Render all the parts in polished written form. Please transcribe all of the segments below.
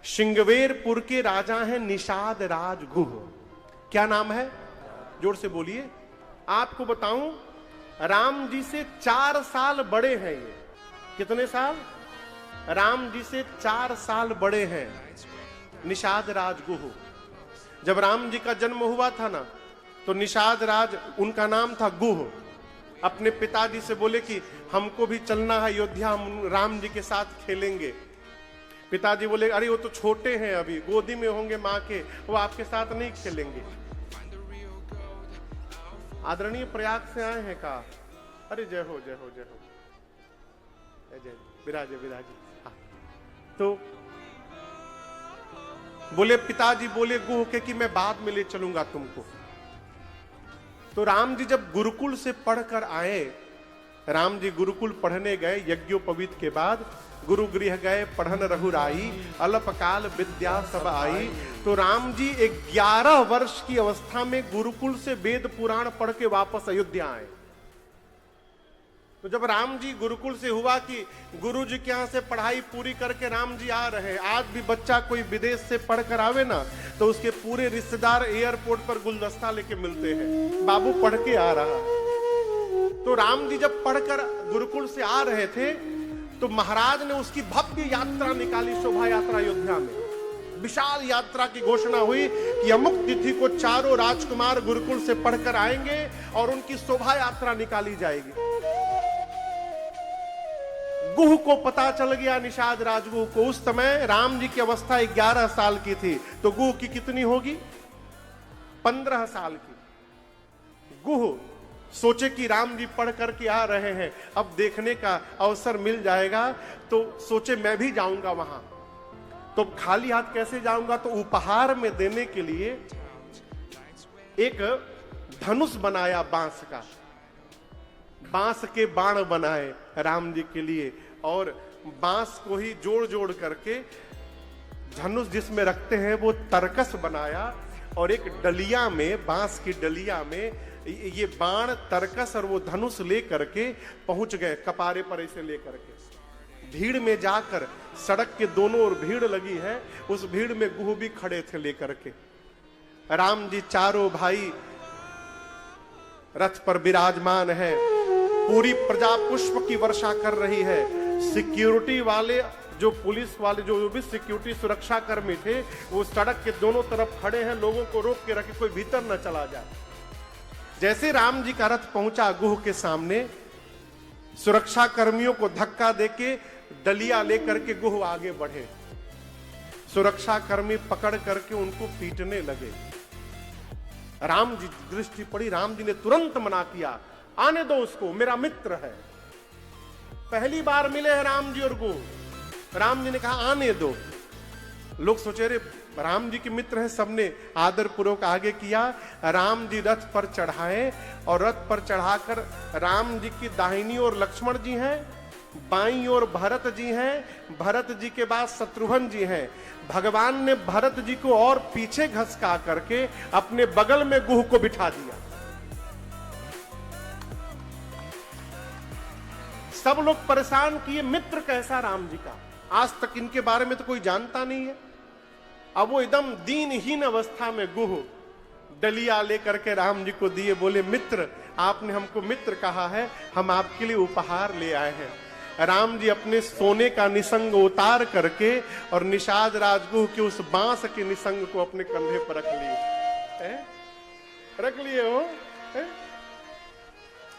श्रृंगवेरपुर के राजा हैं निषाद राज गुह। क्या नाम है? जोर से बोलिए। आपको बताऊं, राम जी से 4 साल बड़े हैं ये। कितने साल? राम जी से 4 साल बड़े हैं निषाद राज गुह। जब राम जी का जन्म हुआ था ना, तो निषाद राज उनका नाम था गुह। अपने पिताजी से बोले कि हमको भी चलना है अयोध्या, हम राम जी के साथ खेलेंगे। पिताजी बोले अरे वो तो छोटे हैं, अभी गोदी में होंगे माँ के, वो आपके साथ नहीं खेलेंगे। आदरणीय प्रयाग से आए हैं का? अरे जय हो जय हो जय हो, जय विराजे विराजे। तो बोले पिताजी बोले गुह के कि मैं बाद में ले चलूंगा तुमको। तो राम जी जब गुरुकुल से पढ़कर आए, राम जी गुरुकुल पढ़ने गए, यज्ञोपवीत के बाद गुरु गृह गए, पढ़न रघुराई, अल्पकाल विद्या सब आई। तो राम जी 11 वर्ष की अवस्था में गुरुकुल से वेद पुराण पढ़ के वापस अयोध्या आए। तो जब राम जी गुरुकुल से हुआ कि गुरु जी के यहां से पढ़ाई पूरी करके राम जी आ रहे, आज भी बच्चा कोई विदेश से पढ़ कर आवे ना, तो उसके पूरे रिश्तेदार एयरपोर्ट पर गुलदस्ता लेके मिलते हैं, बाबू पढ़ के आ रहा। तो राम जी जब पढ़कर गुरुकुल से आ रहे थे, तो महाराज ने उसकी भव्य यात्रा निकाली, शोभा यात्रा अयोध्या में। विशाल यात्रा की घोषणा हुई कि अमुक तिथि को चारों राजकुमार गुरुकुल से पढ़कर आएंगे और उनकी शोभा यात्रा निकाली जाएगी। गुह को पता चल गया, निषाद राजगुह को। उस समय राम जी की अवस्था 11 साल की थी, तो गुह की कितनी होगी? 15 साल की। गुह सोचे कि राम जी पढ़ करके आ रहे हैं, अब देखने का अवसर मिल जाएगा, तो सोचे मैं भी जाऊंगा वहां। तो खाली हाथ कैसे जाऊंगा? तो उपहार में देने के लिए एक धनुष बनाया बांस का, बांस के बाण बनाए राम जी के लिए, और बांस को ही जोड़ जोड़ करके धनुष जिसमें रखते हैं वो तरकस बनाया, और एक डलिया में, बांस की डलिया में ये बाण, तरकस और वो धनुष ले करके पहुंच गए, कपारे पर ऐसे ले करके। भीड़ में जाकर, सड़क के दोनों ओर भीड़ लगी है, उस भीड़ में गुह भी खड़े थे लेकर के। राम जी चारों भाई रथ पर विराजमान है, पूरी प्रजा पुष्प की वर्षा कर रही है। सिक्योरिटी वाले, जो पुलिस वाले, जो भी सिक्योरिटी सुरक्षा कर्मी थे, वो सड़क के दोनों तरफ खड़े हैं, लोगों को रोक के रखे कोई भीतर न चला जाए। जैसे राम जी का रथ पहुंचा गुह के सामने, सुरक्षा कर्मियों को धक्का देके डलिया लेकर के गुह आगे बढ़े। सुरक्षा कर्मी पकड़ करके उनको पीटने लगे। राम जी दृष्टि पड़ी, राम जी ने तुरंत मना किया, आने दो उसको, मेरा मित्र है। पहली बार मिले हैं राम जी और गुह। राम जी ने कहा आने दो। लोग सोचे रे राम जी के मित्र हैं, सबने आदर पूर्वक आगे किया। राम जी रथ पर चढ़ाए, और रथ पर चढ़ाकर राम जी की दाहिनी ओर लक्ष्मण जी हैं, बाईं ओर भरत जी हैं, भरत जी के बाद शत्रुघ्न जी हैं। भगवान ने भरत जी को और पीछे घसका करके अपने बगल में गुह को बिठा दिया। सब लोग परेशान किए, मित्र कैसा राम जी का, आज तक इनके बारे में तो कोई जानता नहीं है। अब वो एकदम दीनहीन अवस्था में गुह डलिया लेकर के राम जी को दिए, बोले मित्र, आपने हमको मित्र कहा है, हम आपके लिए उपहार ले आए हैं। राम जी अपने सोने का निसंग उतार करके और निषाद राजगुह के उस बांस के निसंग को अपने कंधे पर रख लिए। रख लिए हो।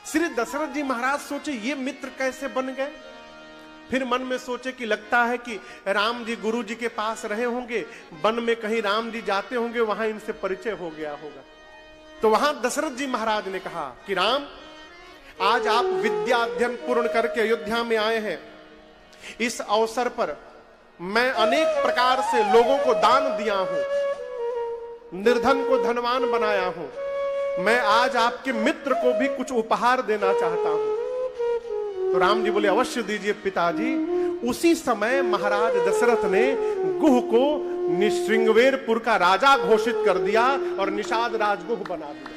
श्री दशरथ जी महाराज सोचे ये मित्र कैसे बन गए। फिर मन में सोचे कि लगता है कि राम जी गुरु जी के पास रहे होंगे, वन में कहीं राम जी जाते होंगे, वहां इनसे परिचय हो गया होगा। तो वहां दशरथ जी महाराज ने कहा कि राम, आज आप विद्या अध्ययन पूर्ण करके अयोध्या में आए हैं, इस अवसर पर मैं अनेक प्रकार से लोगों को दान दिया हूं, निर्धन को धनवान बनाया हूं। मैं आज आपके मित्र को भी कुछ उपहार देना चाहता हूं। तो राम जी बोले अवश्य दीजिए पिताजी। उसी समय महाराज दशरथ ने गुह को श्रृंगवेरपुर का राजा घोषित कर दिया और निषाद राजगुह बना दिया।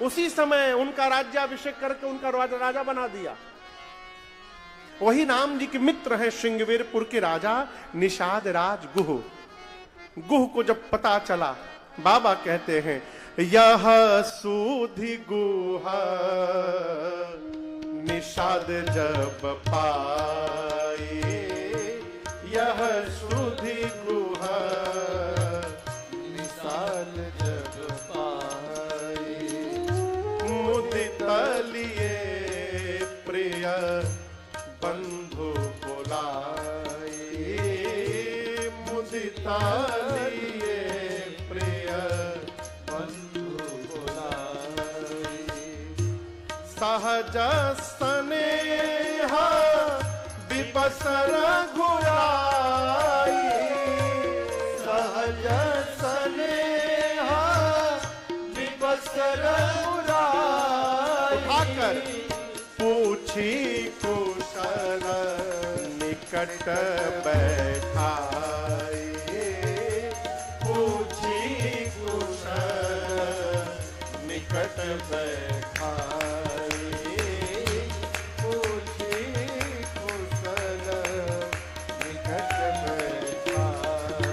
उसी समय उनका राज्याभिषेक करके उनका राजा बना दिया। वही राम जी के मित्र हैं श्रृंगवेरपुर के राजा निषाद राज गुह। गुह को जब पता चला, बाबा कहते हैं यह सूधि गुहा निषाद जब पाए, यह सूधि गुहा निषाद जब पाए, मुदित लिए प्रिय बंधु बुलाए, मुदिता लिए प्रिय बंधु बुलाए, सहज स्नेहा विपसर घुराई, सहज स्नेहा विपसर घुराई, उठाकर पूछी कुशल निकट बैठाए, पूछी कुशल निकट बैठाए, पूछी कुशल निकट बैठाए।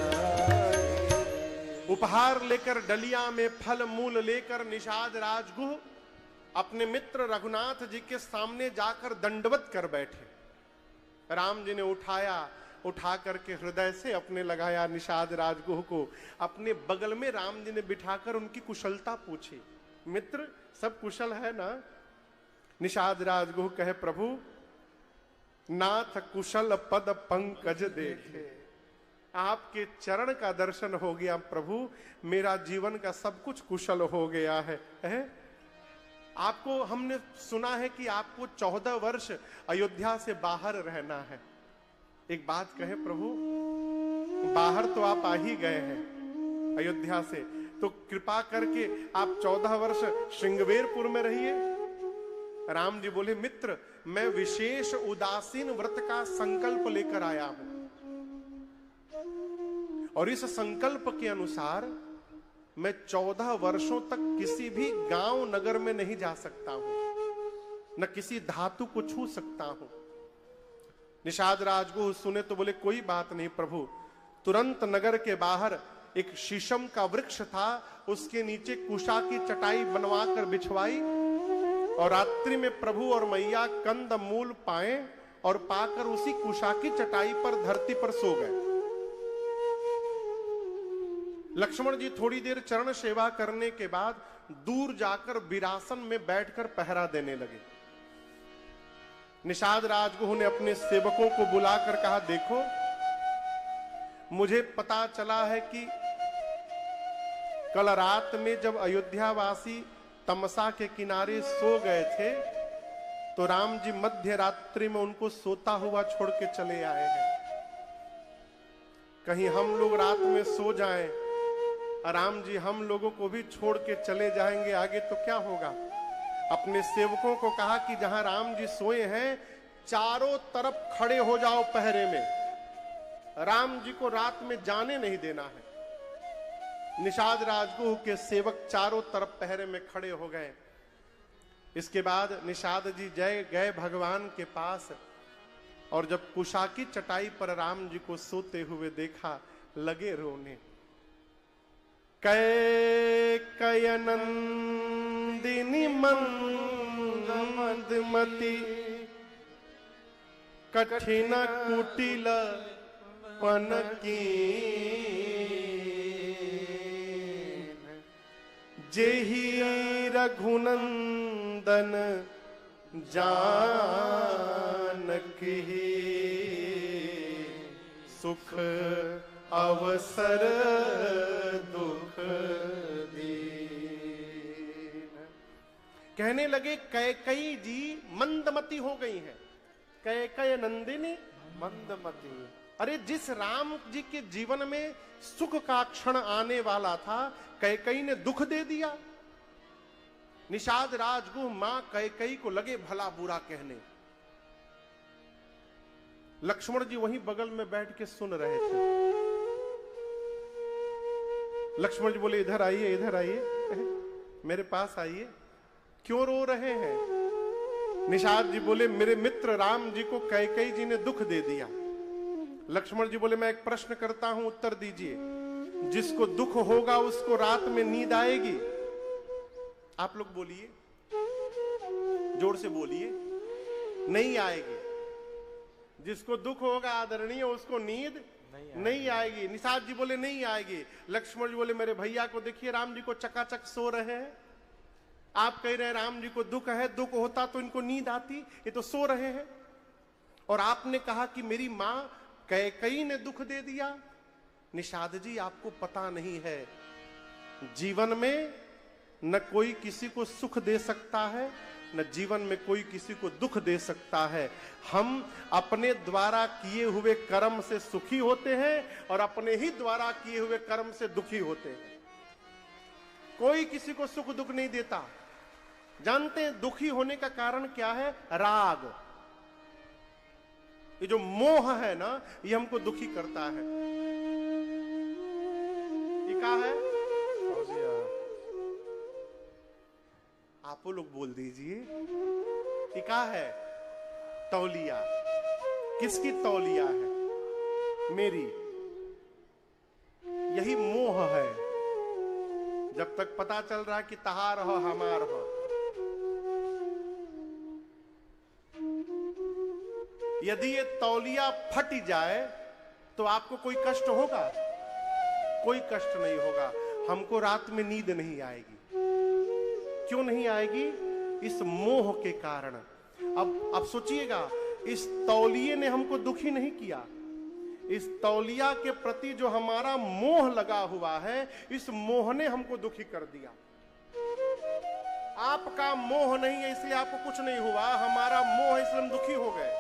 उपहार लेकर डलिया में फल मूल लेकर निषाद राजगुह अपने मित्र रघुनाथ जी के सामने जाकर दंडवत कर बैठे। राम जी ने उठाया, उठा करके हृदय से अपने लगाया निषाद राजगुह को, अपने बगल में राम जी ने बिठाकर उनकी कुशलता पूछी। मित्र सब कुशल है ना? निषाद राजगुह कहे प्रभु नाथ कुशल पद पंकज देखे, आपके चरण का दर्शन हो गया प्रभु, मेरा जीवन का सब कुछ कुशल हो गया है। आपको हमने सुना है कि आपको 14 वर्ष अयोध्या से बाहर रहना है। एक बात कहे प्रभु, बाहर तो आप आ ही गए हैं अयोध्या से, तो कृपा करके आप 14 वर्ष श्रृंगवेरपुर में रहिए। राम जी बोले मित्र मैं विशेष उदासीन व्रत का संकल्प लेकर आया हूं, और इस संकल्प के अनुसार मैं 14 वर्षों तक किसी भी गांव नगर में नहीं जा सकता हूं, न किसी धातु को छू सकता हूं। निषाद राजगुह सुने तो बोले कोई बात नहीं प्रभु। तुरंत नगर के बाहर एक शीशम का वृक्ष था, उसके नीचे कुशा की चटाई बनवा कर बिछवाई, और रात्रि में प्रभु और मैया कंद मूल पाए और पाकर उसी कुशा की चटाई पर धरती पर सो गए। लक्ष्मण जी थोड़ी देर चरण सेवा करने के बाद दूर जाकर विरासन में बैठकर पहरा देने लगे। निषाद राजगुह ने अपने सेवकों को बुलाकर कहा देखो मुझे पता चला है कि कल रात में जब अयोध्यावासी तमसा के किनारे सो गए थे तो राम जी मध्य रात्रि में उनको सोता हुआ छोड़ के चले आए हैं। कहीं हम लोग रात में सो जाएं, राम जी हम लोगों को भी छोड़ के चले जाएंगे, आगे तो क्या होगा। अपने सेवकों को कहा कि जहां राम जी सोए हैं चारों तरफ खड़े हो जाओ पहरे में, राम जी को रात में जाने नहीं देना है। निषाद राजगुह के सेवक चारों तरफ पहरे में खड़े हो गए। इसके बाद निषाद जी गए भगवान के पास, और जब कुशा की चटाई पर राम जी को सोते हुए देखा लगे रोने। कैकयनंदिनी मंदमति कठिन कुटिल पनकी, जेहि रघुनंदन जानकी, सुख अवसर दुख दीन। कहने लगे कैकई जी मंदमती हो गई हैं। कैकय नंदिनी मंदमती, अरे जिस राम जी के जीवन में सुख का क्षण आने वाला था कैकई ने दुख दे दिया। निषाद राजगुह मां कैकई को लगे भला बुरा कहने। लक्ष्मण जी वहीं बगल में बैठ के सुन रहे थे। लक्ष्मण जी बोले इधर आइए, इधर आइए, मेरे पास आइए, क्यों रो रहे हैं? निषाद जी बोले मेरे मित्र राम जी को कैकेयी जी ने दुख दे दिया। लक्ष्मण जी बोले मैं एक प्रश्न करता हूं, उत्तर दीजिए। जिसको दुख होगा उसको रात में नींद आएगी? आप लोग बोलिए, जोर से बोलिए। नहीं आएगी। जिसको दुख होगा आदरणीय उसको नींद नहीं आएगी। निषाद जी बोले नहीं आएगी। लक्ष्मण जी बोले मेरे भैया को देखिए, राम जी को चकाचक सो रहे हैं। आप कह रहे हैं राम जी को दुख है, दुख होता तो इनको नींद आती, ये तो सो रहे हैं। और आपने कहा कि मेरी मां कैकेयी ने दुख दे दिया। निषाद जी आपको पता नहीं है, जीवन में न कोई किसी को सुख दे सकता है, न जीवन में कोई किसी को दुख दे सकता है। हम अपने द्वारा किए हुए कर्म से सुखी होते हैं और अपने ही द्वारा किए हुए कर्म से दुखी होते हैं। कोई किसी को सुख दुख नहीं देता। जानते हैं दुखी होने का कारण क्या है? राग। ये जो मोह है ना, ये हमको दुखी करता है। ये क्या है? आप लोग बोल दीजिए, ये क्या है? तौलिया। किसकी तौलिया है? मेरी। यही मोह है। जब तक पता चल रहा है कि तहार हो हमार हो, यदि ये तौलिया फट जाए तो आपको कोई कष्ट होगा? कोई कष्ट नहीं होगा। हमको रात में नींद नहीं आएगी। क्यों नहीं आएगी? इस मोह के कारण। अब सोचिएगा, इस तौलिए ने हमको दुखी नहीं किया। इस तौलिया के प्रति जो हमारा मोह लगा हुआ है, इस मोह ने हमको दुखी कर दिया। आपका मोह नहीं है इसलिए आपको कुछ नहीं हुआ, हमारा मोह है इसलिए हम दुखी हो गए।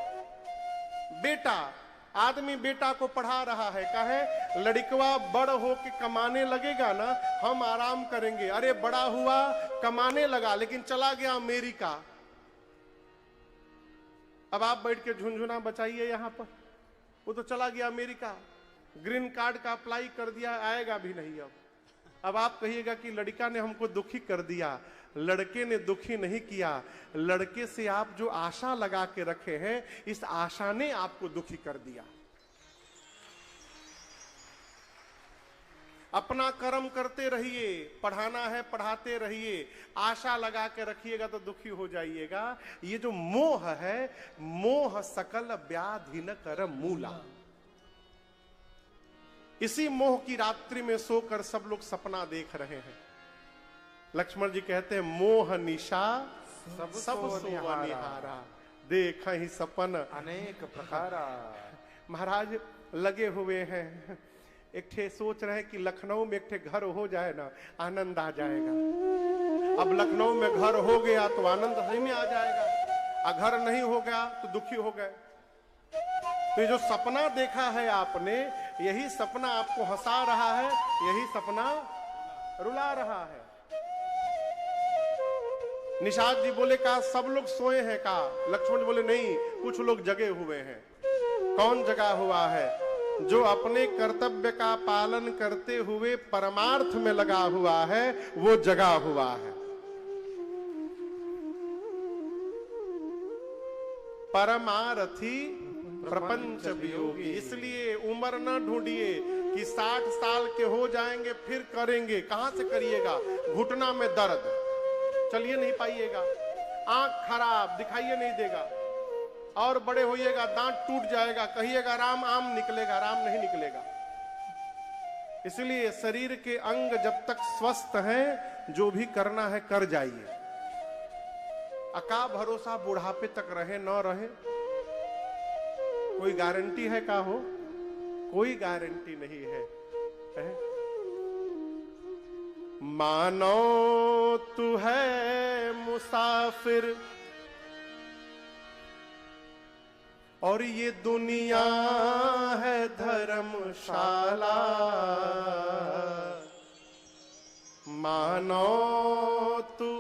बेटा, आदमी बेटा को पढ़ा रहा है, कहे लड़कवा बड़ हो के कमाने लगेगा ना, हम आराम करेंगे। अरे बड़ा हुआ, कमाने लगा, लेकिन चला गया अमेरिका। अब आप बैठ के झुनझुना बचाइए यहां पर। वो तो चला गया अमेरिका, ग्रीन कार्ड का अप्लाई कर दिया, आएगा भी नहीं। अब आप कहिएगा कि लड़का ने हमको दुखी कर दिया। लड़के ने दुखी नहीं किया। लड़के से आप जो आशा लगा के रखे हैं, इस आशा ने आपको दुखी कर दिया। अपना कर्म करते रहिए, पढ़ाना है पढ़ाते रहिए, आशा लगा के रखिएगा तो दुखी हो जाइएगा। ये जो मोह है, मोह सकल व्याधि न कर मूला। इसी मोह की रात्रि में सोकर सब लोग सपना देख रहे हैं। लक्ष्मण जी कहते हैं मोह निशा सब निहारा, देखा ही सपन अनेक प्रकारा। महाराज लगे हुए हैं, एक ठे सोच रहे हैं कि लखनऊ में एक ठे घर हो जाए ना, आनंद आ जाएगा। अब लखनऊ में घर हो गया तो आनंद सही में आ जाएगा, और घर नहीं हो गया तो दुखी हो गए। तो ये जो सपना देखा है आपने, यही सपना आपको हंसा रहा है, यही सपना रुला रहा है। निषाद जी बोले कहा सब लोग सोए हैं का? लक्ष्मण जी बोले नहीं, कुछ लोग जगे हुए हैं। कौन जगा हुआ है? जो अपने कर्तव्य का पालन करते हुए परमार्थ में लगा हुआ है, वो जगा हुआ है। परमारथी प्रपंच वियोगी। इसलिए उम्र ना ढूंढिए कि 60 साल के हो जाएंगे फिर करेंगे। कहां से करिएगा? घुटना में दर्द, चलिए नहीं पाइएगा। आंख खराब, दिखाइए नहीं देगा। और बड़े होइएगा, दांत टूट जाएगा, कहिएगा राम आम निकलेगा, राम नहीं निकलेगा। इसलिए शरीर के अंग जब तक स्वस्थ हैं, जो भी करना है कर जाइए। अका भरोसा बुढ़ापे तक रहे न रहे, कोई गारंटी है का हो? कोई गारंटी नहीं है। मानो तू है मुसाफिर और ये दुनिया है धर्मशाला। मानो तू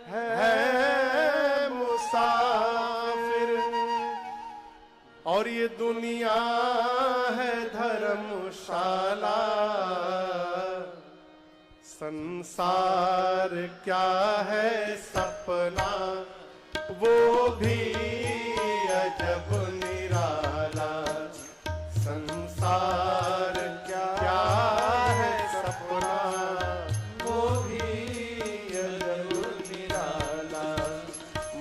है मुसाफिर और ये दुनिया है धर्मशाला। संसार क्या है सपना वो भी अजब निराला, संसार क्या है सपना, वो भी अजब निराला।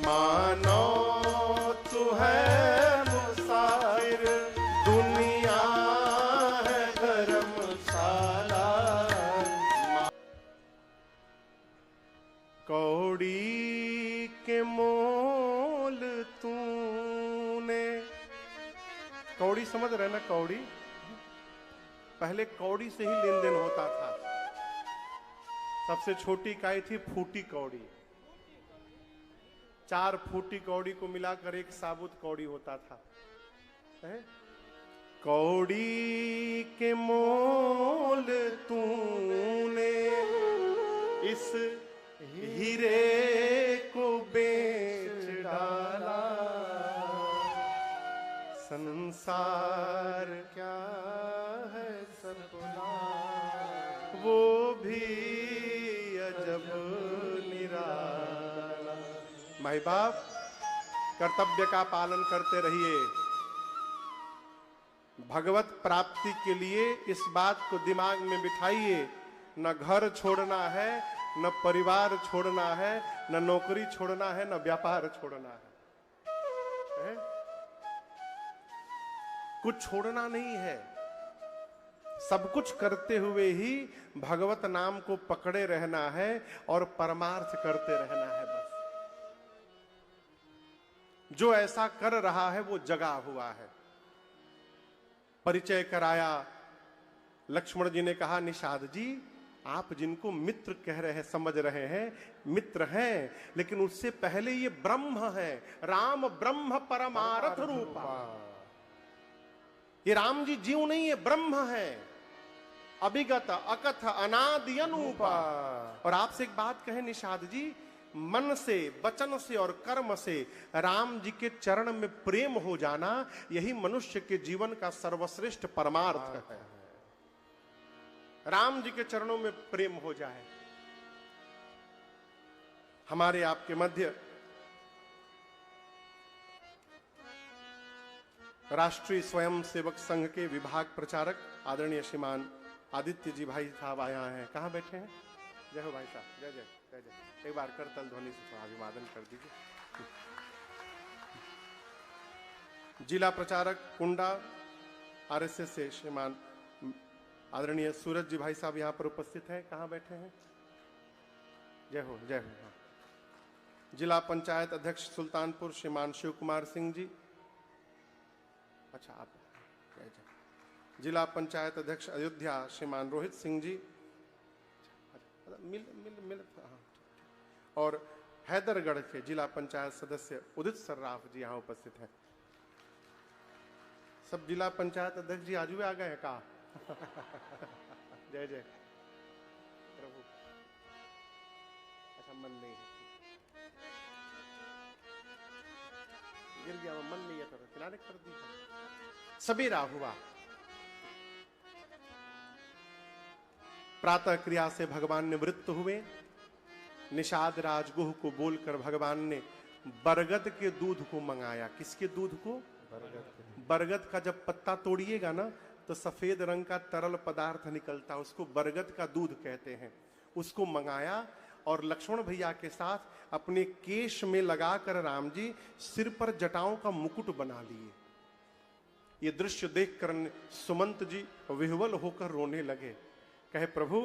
मानो तू है मुसाफिर, दुनिया है धर्मशाला। कौड़ी के मोल तूने, कौड़ी समझ रहे ना, कौड़ी पहले कौड़ी से ही लेन देन होता था। सबसे छोटी इकाई थी फूटी कौड़ी, 4 फूटी कौड़ी को मिलाकर एक साबुत कौड़ी होता था। है? कौड़ी के मोल तूने इस हीरे को बेच डाला, संसार क्या है सपना, वो भी अजब निराला। माई बाप, कर्तव्य का पालन करते रहिए। भगवत प्राप्ति के लिए इस बात को दिमाग में बिठाइए, न घर छोड़ना है, न परिवार छोड़ना है, न नौकरी छोड़ना है, न व्यापार छोड़ना है? कुछ छोड़ना नहीं है। सब कुछ करते हुए ही भगवत नाम को पकड़े रहना है और परमार्थ करते रहना है बस। जो ऐसा कर रहा है वो जगा हुआ है। परिचय कराया, लक्ष्मण जी ने कहा, निषाद जी आप जिनको मित्र कह रहे हैं, समझ रहे हैं, मित्र हैं, लेकिन उससे पहले ये ब्रह्म है। राम ब्रह्म परमार्थ रूपा। ये राम जी जीव नहीं है, ब्रह्म है, अभिगत अकथ अनादि अनूपा। और आपसे एक बात कहें निषाद जी, मन से, वचन से और कर्म से राम जी के चरण में प्रेम हो जाना, यही मनुष्य के जीवन का सर्वश्रेष्ठ परमार्थ है। राम जी के चरणों में प्रेम हो जाए। हमारे आपके मध्य राष्ट्रीय स्वयंसेवक संघ के विभाग प्रचारक आदरणीय श्रीमान आदित्य जी भाई साहब आया हैं। कहां बैठे हैं? जय हो भाई साहब, जय जय जय जय। एक बार करतल ध्वनि से थोड़ा अभिवादन कर दीजिए। जिला प्रचारक कुंडा आरएसएस से श्रीमान आदरणीय सूरज जी भाई साहब यहां पर उपस्थित हैं। कहां बैठे हैं? जय हो जय हो। हाँ। जिला पंचायत अध्यक्ष सुल्तानपुर श्रीमान शिव कुमार सिंह जी। अच्छा आप, जय जय। जिला पंचायत अध्यक्ष अयोध्या श्रीमान रोहित सिंह जी। मिल मिल मिल हाँ। और हैदरगढ़ के जिला पंचायत सदस्य उदित सर्राफ जी यहां उपस्थित हैं। सब जिला पंचायत अध्यक्ष जी आज भी आ गए हैं। कहा जय जय प्रभु। अच्छा मन नहीं है, गिर गया, मन नहीं है तो किनारे कर दी। सबेरा हुआ, प्रातः क्रिया से भगवान निवृत्त हुए। निषाद राजगुह को बोलकर भगवान ने बरगद के दूध को मंगाया। किसके दूध को? बरगद का जब पत्ता तोड़िएगा ना तो सफेद रंग का तरल पदार्थ निकलता, उसको बरगद का दूध कहते हैं। उसको मंगाया और लक्ष्मण भैया के साथ अपने केश में लगाकर राम जी सिर पर जटाओं का मुकुट बना लिए। ये दृश्य देखकर सुमंत जी विह्वल होकर रोने लगे। कहे प्रभु,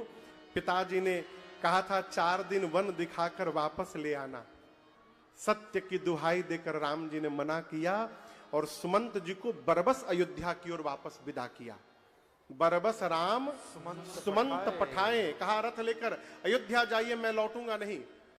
पिताजी ने कहा था 4 दिन वन दिखाकर वापस ले आना। सत्य की दुहाई देकर राम जी ने मना किया और सुमंत जी को बरबस अयोध्या की ओर वापस विदा किया। बरबस राम सुमंत पठाए, कहा रथ लेकर अयोध्या जाइए, मैं लौटूंगा नहीं।